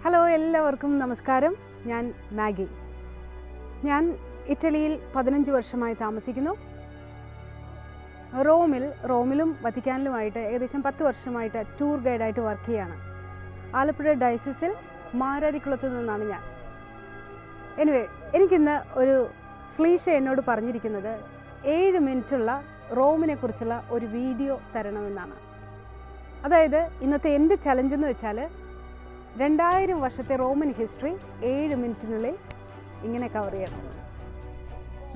Hello, എല്ലാവർക്കും നമസ്കാരം. ഞാൻ മാഗി. ഞാൻ ഇറ്റലിയിൽ 15 വർഷമായി താമസിക്കുന്നു. റോമിലും വത്തിക്കാനിലുമായിട്ട് ഏകദേശം 10 വർഷമായിട്ട് ടൂർ ഗൈഡായിട്ട് വർക്ക് ചെയ്യുകയാണ്. ആലപ്പുഴ ഡയസിസിൽ മാരാരിക്കുളത്ത് നിന്നാണ് ഞാൻ. എനിക്കിന്ന് ഒരു ഫ്ലീഷ എന്നോട് പറഞ്ഞിരിക്കുന്നത് 7 മിനിറ്റുള്ള റോമിനെ കുറിച്ചുള്ള ഒരു വീഡിയോ തരണമെന്നാണ്. അതായത് ഇന്നത്തെ എൻ്റെ ചലഞ്ച് എന്ന് വെച്ചാൽ 2000 വർഷത്തെ റോമൻ ഹിസ്റ്ററി 7 മിനിറ്റിനുള്ളിൽ ഇങ്ങനെ കവർ ചെയ്യണം.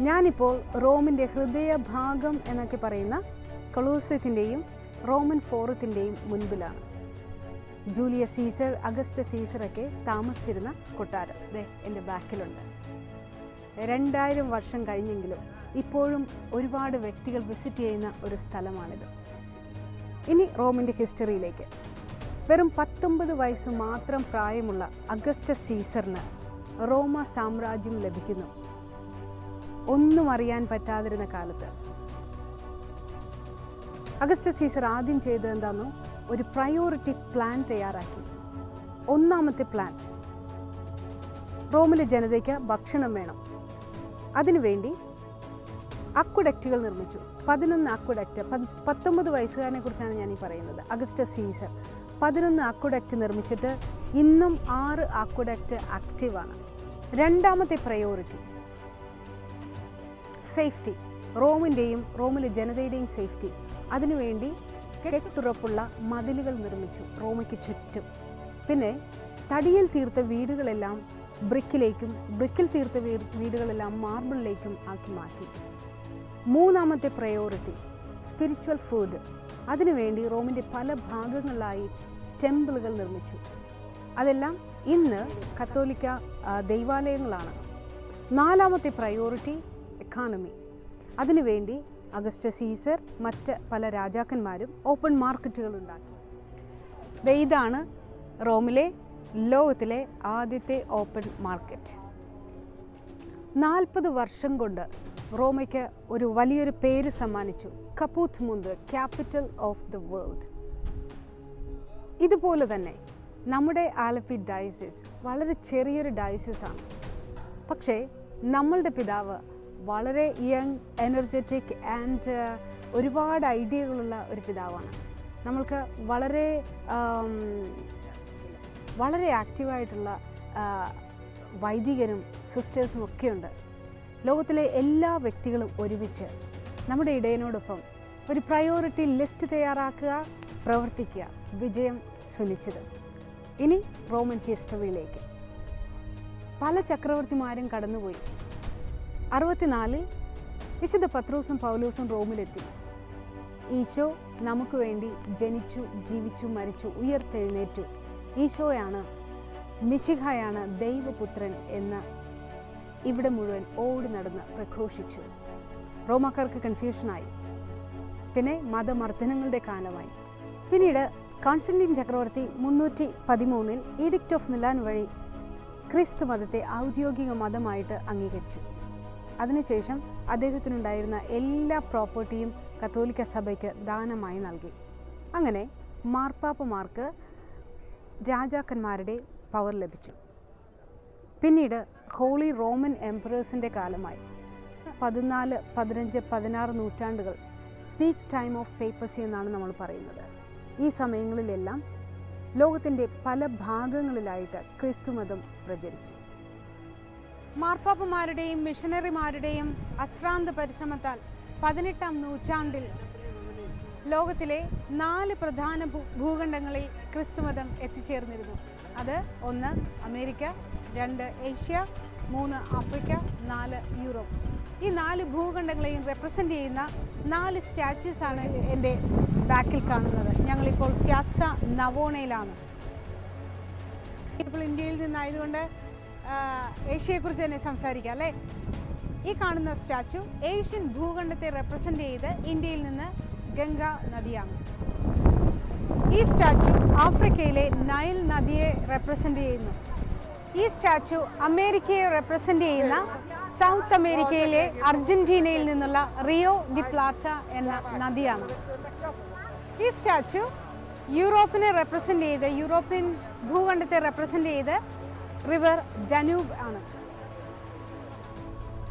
ഞാനിപ്പോൾ റോമിൻ്റെ ഹൃദയഭാഗം എന്നൊക്കെ പറയുന്ന കൊളോസിയത്തിൻ്റെയും റോമൻ ഫോറത്തിൻ്റെയും മുൻപിലാണ്. ജൂലിയസ് സീസർ, അഗസ്റ്റസ് സീസറൊക്കെ താമസിച്ചിരുന്ന കൊട്ടാരം എൻ്റെ ബാക്കിലുണ്ട്. 2000 വർഷം കഴിഞ്ഞെങ്കിലും ഇപ്പോഴും ഒരുപാട് വ്യക്തികൾ വിസിറ്റ് ചെയ്യുന്ന ഒരു സ്ഥലമാണിത്. ഇനി റോമിൻ്റെ ഹിസ്റ്ററിയിലേക്ക്. വെറും 19 വയസ്സ് മാത്രം പ്രായമുള്ള അഗസ്റ്റസ് സീസറിന് റോമ സാമ്രാജ്യം ലഭിക്കുന്നു. ഒന്നും അറിയാൻ പറ്റാതിരുന്ന കാലത്ത് അഗസ്റ്റസ് സീസർ ആദ്യം ചെയ്തത് എന്താണെന്നോ, ഒരു പ്രയോറിറ്റി പ്ലാൻ തയ്യാറാക്കി. ഒന്നാമത്തെ പ്ലാൻ, റോമിലെ ജനതയ്ക്ക് ഭക്ഷണം വേണം. അതിനുവേണ്ടി അക്വഡക്റ്റുകൾ നിർമ്മിച്ചു. 11 അക്വഡക്റ്റ്. 19 വയസ്സുകാരനെ കുറിച്ചാണ് ഞാൻ ഈ പറയുന്നത്. അഗസ്റ്റസ് സീസർ 11 അക്വഡക്റ്റ് നിർമ്മിച്ചിട്ട് ഇന്നും 6 അക്വഡക്റ്റ് ആക്റ്റീവാണ്. രണ്ടാമത്തെ പ്രയോറിറ്റി സേഫ്റ്റി, റോമിലെ ജനതയുടെയും സേഫ്റ്റി. അതിനുവേണ്ടി കെട്ടുറപ്പുള്ള മതിലുകൾ നിർമ്മിച്ചു റോമയ്ക്ക് ചുറ്റും. പിന്നെ തടിയിൽ തീർത്ത വീടുകളെല്ലാം ബ്രിക്കിൽ തീർത്ത വീടുകളെല്ലാം മാർബിളിലേക്കും ആക്കി മാറ്റി. മൂന്നാമത്തെ പ്രയോറിറ്റി സ്പിരിച്വൽ ഫുഡ്. അതിനുവേണ്ടി റോമിൻ്റെ പല ഭാഗങ്ങളിലായി ടെമ്പിളുകൾ നിർമ്മിച്ചു. അതെല്ലാം ഇന്ന് കത്തോലിക്ക ദൈവാലയങ്ങളാണ്. നാലാമത്തെ പ്രയോറിറ്റി എക്കോണമി. അതിനുവേണ്ടി അഗസ്റ്റസ് സീസർ മറ്റ് പല രാജാക്കന്മാരും ഓപ്പൺ മാർക്കറ്റുകൾ ഉണ്ടാക്കി. ഇതാണ് ലോകത്തിലെ ആദ്യത്തെ ഓപ്പൺ മാർക്കറ്റ്. 40 വർഷം കൊണ്ട് റോമയ്ക്ക് ഒരു വലിയൊരു പേര് സമ്മാനിച്ചു. കപൂത്ത് മുണ്ട്, ക്യാപിറ്റൽ ഓഫ് ദ വേൾഡ്. ഇതുപോലെ തന്നെ നമ്മുടെ ആലപ്പി ഡയസിസ് വളരെ ചെറിയൊരു ഡയസിസാണ്. പക്ഷേ നമ്മളുടെ പിതാവ് വളരെ യങ്, എനർജറ്റിക് ആൻഡ് ഒരുപാട് ഐഡിയകളുള്ള ഒരു പിതാവാണ്. നമ്മൾക്ക് വളരെ ആക്റ്റീവായിട്ടുള്ള വൈദികരും സിസ്റ്റേഴ്സും ഒക്കെയുണ്ട്. ലോകത്തിലെ എല്ലാ വ്യക്തികളും ഒരുമിച്ച് നമ്മുടെ ഇടയനോടൊപ്പം ഒരു പ്രയോറിറ്റി ലിസ്റ്റ് തയ്യാറാക്കുക, പ്രവർത്തിക്കുക. വിജയം സുനിശ്ചിതം. ഇനി റോമൻ ഹിസ്റ്ററിയിലേക്ക്. പല ചക്രവർത്തിമാരും കടന്നുപോയി. 64 വിശുദ്ധ പത്രോസും പൗലോസും റോമിലെത്തി. ഈശോ നമുക്ക് വേണ്ടി ജനിച്ചു, ജീവിച്ചു, മരിച്ചു, ഉയർത്തെഴുന്നേറ്റു. ഈശോയാണ്, മിശിഹായാണ് ദൈവപുത്രൻ എന്ന് ഇവിടെ മുഴുവൻ ഓടി നടന്ന് പ്രഘോഷിച്ചു. റോമാക്കാർക്ക് കൺഫ്യൂഷനായി. പിന്നെ മതമർദ്ദനങ്ങളുടെ കാലമായി. പിന്നീട് കോൺസ്റ്റന്റീൻ ചക്രവർത്തി 313 ഈഡിക്റ്റ് ഓഫ് മിലാൻ വഴി ക്രിസ്തു മതത്തെ ഔദ്യോഗിക മതമായിട്ട് അംഗീകരിച്ചു. അതിനുശേഷം അദ്ദേഹത്തിനുണ്ടായിരുന്ന എല്ലാ പ്രോപ്പർട്ടിയും കത്തോലിക്ക സഭയ്ക്ക് ദാനമായി നൽകി. അങ്ങനെ മാർപ്പാപ്പമാർക്ക് രാജാക്കന്മാരുടെ പവർ ലഭിച്ചു. പിന്നീട് ഹോളി റോമൻ എംപറേഴ്സിൻ്റെ കാലമായി. 14, 15, 16 നൂറ്റാണ്ടുകൾ പീക്ക് ടൈം ഓഫ് പേപ്പസി എന്നാണ് നമ്മൾ പറയുന്നത്. ഈ സമയങ്ങളിലെല്ലാം ലോകത്തിൻ്റെ പല ഭാഗങ്ങളിലായിട്ട് ക്രിസ്തുമതം പ്രചരിച്ചു. മാർപ്പാപ്പമാരുടെയും മിഷനറിമാരുടെയും അശ്രാന്ത പരിശ്രമത്താൽ 18-ാം നൂറ്റാണ്ടിൽ ലോകത്തിലെ 4 പ്രധാന ഭൂഖണ്ഡങ്ങളിൽ ക്രിസ്തുമതം എത്തിച്ചേർന്നിരുന്നു. അത് 1 അമേരിക്ക, 2 ഏഷ്യ, 3 ആഫ്രിക്ക, 4 യൂറോപ്പ്. ഈ 4 ഭൂഖണ്ഡങ്ങളെയും റെപ്രസെൻ്റ് ചെയ്യുന്ന 4 സ്റ്റാച്യൂസാണ് എൻ്റെ ബാക്കിൽ കാണുന്നത്. ഞങ്ങളിപ്പോൾ പ്യാസ നവോണയിലാണ്. ഇപ്പോൾ ഇന്ത്യയിൽ നിന്നായതുകൊണ്ട് ഏഷ്യയെക്കുറിച്ച് തന്നെ സംസാരിക്കാം അല്ലേ. ഈ കാണുന്ന സ്റ്റാച്യു ഏഷ്യൻ ഭൂഖണ്ഡത്തെ റെപ്രസെൻ്റ് ചെയ്ത് ഇന്ത്യയിൽ നിന്ന് ഗംഗ നദിയാണ്. ഈ സ്റ്റാച്യു ആഫ്രിക്കയിലെ നൈൽ നദിയെ റെപ്രസെൻ്റ് ചെയ്യുന്നു. ഈ സ്റ്റാച്യു അമേരിക്കയെ റെപ്രസെൻ്റ് ചെയ്യുന്ന സൗത്ത് അമേരിക്കയിലെ അർജന്റീനയിൽ നിന്നുള്ള റിയോ ഡി പ്ലാറ്റ എന്ന നദിയാണ്. ഈ സ്റ്റാച്യു യൂറോപ്പിനെ റെപ്രസെൻ്റ് ചെയ്ത് യൂറോപ്യൻ ഭൂഖണ്ഡത്തെ റെപ്രസെൻ്റ് ചെയ്ത് റിവർ ഡനൂബ് ആണ്.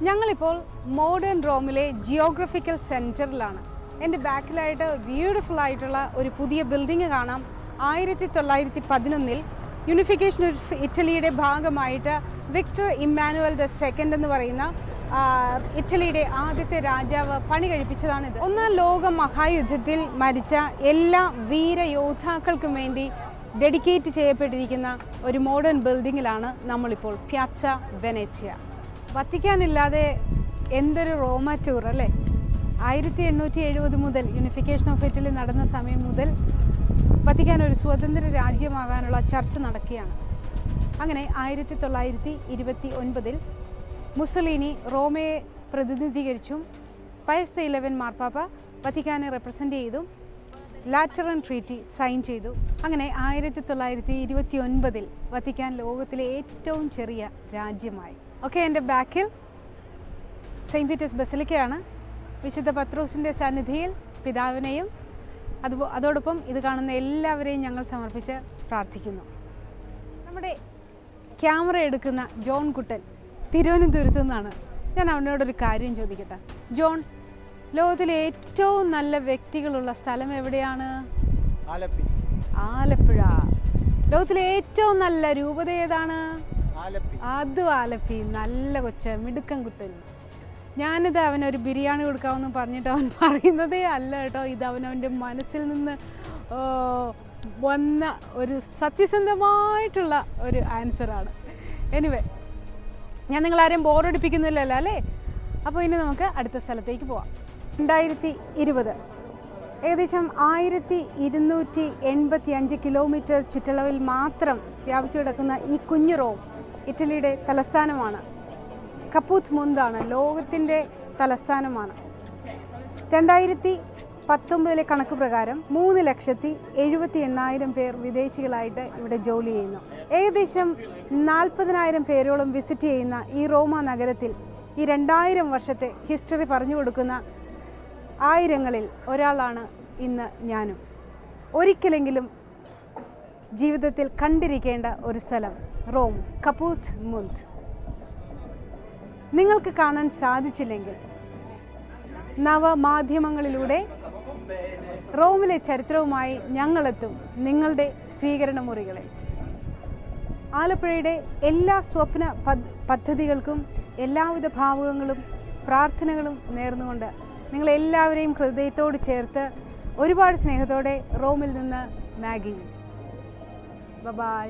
ഞങ്ങളിപ്പോൾ മോഡേൺ റോമിലെ ജിയോഗ്രഫിക്കൽ സെൻറ്ററിലാണ്. എൻ്റെ ബാക്കിലായിട്ട് ബ്യൂട്ടിഫുൾ ആയിട്ടുള്ള ഒരു പുതിയ ബിൽഡിംഗ് കാണാം. 1911 യൂണിഫിക്കേഷൻ ഓഫ് ഇറ്റലിയുടെ ഭാഗമായിട്ട് വിക്ടർ ഇമ്മാനുവൽ II എന്ന് പറയുന്ന ഇറ്റലിയുടെ ആദ്യത്തെ രാജാവ് പണി കഴിപ്പിച്ചതാണിത്. ഒന്നാം ലോക മഹായുദ്ധത്തിൽ മരിച്ച എല്ലാ വീരയോദ്ധാക്കൾക്കും വേണ്ടി ഡെഡിക്കേറ്റ് ചെയ്യപ്പെട്ടിരിക്കുന്ന ഒരു മോഡേൺ ബിൽഡിങ്ങിലാണ് നമ്മളിപ്പോൾ. പ്യാച്ച വെനേഷ്യ. വത്തിക്കാനില്ലാതെ എന്തൊരു റോമ ടൂർ അല്ലേ. 1870 മുതൽ യൂണിഫിക്കേഷൻ ഓഫ് ഇറ്റലി നടന്ന സമയം മുതൽ വത്തിക്കാൻ ഒരു സ്വതന്ത്ര രാജ്യമാകാനുള്ള ചർച്ച നടക്കുകയാണ്. അങ്ങനെ 1929 മുസോളിനി റോമയെ പ്രതിനിധീകരിച്ചും പയസ് 11 മാർപ്പാപ്പ വത്തിക്കാനെ റെപ്രസെൻ്റ് ചെയ്തും ലാറ്ററൻ ട്രീറ്റി സൈൻ ചെയ്തു. അങ്ങനെ 1929 വത്തിക്കാൻ ലോകത്തിലെ ഏറ്റവും ചെറിയ രാജ്യമായി. ഓക്കെ, എൻ്റെ ബാക്കിൽ സെയിൻറ്റ് പീറ്റേഴ്സ് ബസിലിക്കയാണ്. വിശുദ്ധ പത്രോസിൻ്റെ സന്നിധിയിൽ പിതാവിനെയും അതോടൊപ്പം ഇത് കാണുന്ന എല്ലാവരെയും ഞങ്ങൾ സമർപ്പിച്ച് പ്രാർത്ഥിക്കുന്നു. നമ്മുടെ ക്യാമറ എടുക്കുന്ന ജോൺ കുട്ടൻ തിരുവനന്തപുരത്തു നിന്നാണ്. ഞാൻ അവനോടൊരു കാര്യം ചോദിക്കട്ടെ. ജോൺ, ലോകത്തിലെ ഏറ്റവും നല്ല വ്യക്തികളുള്ള സ്ഥലം എവിടെയാണ്? ആലപ്പുഴ. ലോകത്തിലെ ഏറ്റവും നല്ല രൂപത ഏതാണ്? അതും ആലപ്പി. നല്ല കൊച്ച മിടുക്കൻ കുട്ടൻ. ഞാനിത് അവനൊരു ബിരിയാണി കൊടുക്കാമെന്ന് പറഞ്ഞിട്ട് അവൻ പറയുന്നതേ അല്ല കേട്ടോ. ഇത് അവനവൻ്റെ മനസ്സിൽ നിന്ന് വന്ന ഒരു സത്യസന്ധമായിട്ടുള്ള ഒരു ആൻസറാണ്. എനിവേ, ഞാൻ നിങ്ങളാരെയും ബോറടിപ്പിക്കുന്നില്ലല്ലോ അല്ലേ. അപ്പോൾ ഇനി നമുക്ക് അടുത്ത സ്ഥലത്തേക്ക് പോവാം. 2020 ഏകദേശം 1285 കിലോമീറ്റർ ചുറ്റളവിൽ മാത്രം വ്യാപിച്ചു കിടക്കുന്ന ഈ കുഞ്ഞു റോം ഇറ്റലിയുടെ തലസ്ഥാനമാണ്. കപ്പൂത്ത് മുന്താണ് ലോകത്തിൻ്റെ തലസ്ഥാനമാണ്. 2019 കണക്ക് പ്രകാരം 3,78,000 പേർ വിദേശികളായിട്ട് ഇവിടെ ജോലി ചെയ്യുന്നു. ഏകദേശം 40,000 പേരോളം വിസിറ്റ് ചെയ്യുന്ന ഈ റോമ നഗരത്തിൽ ഈ 2000 വർഷത്തെ ഹിസ്റ്ററി പറഞ്ഞു കൊടുക്കുന്ന ആയിരങ്ങളിൽ ഒരാളാണ് ഇന്ന് ഞാനും. ഒരിക്കലെങ്കിലും ജീവിതത്തിൽ കണ്ടിരിക്കേണ്ട ഒരു സ്ഥലം റോം, കപ്പൂത്ത് മുന്ത്. നിങ്ങൾക്ക് കാണാൻ സാധിച്ചില്ലെങ്കിൽ നവമാധ്യമങ്ങളിലൂടെ റോമിലെ ചരിത്രവുമായി ഞങ്ങളെത്തും നിങ്ങളുടെ സ്വീകരണ മുറികളിൽ. ആലപ്പുഴയുടെ എല്ലാ സ്വപ്ന പദ്ധതികൾക്കും എല്ലാവിധ ഭാവുകങ്ങളും പ്രാർത്ഥനകളും നേർന്നുകൊണ്ട് നിങ്ങളെല്ലാവരെയും ഹൃദയത്തോട് ചേർത്ത് ഒരുപാട് സ്നേഹത്തോടെ റോമിൽ നിന്ന് മാഗി. ബൈ.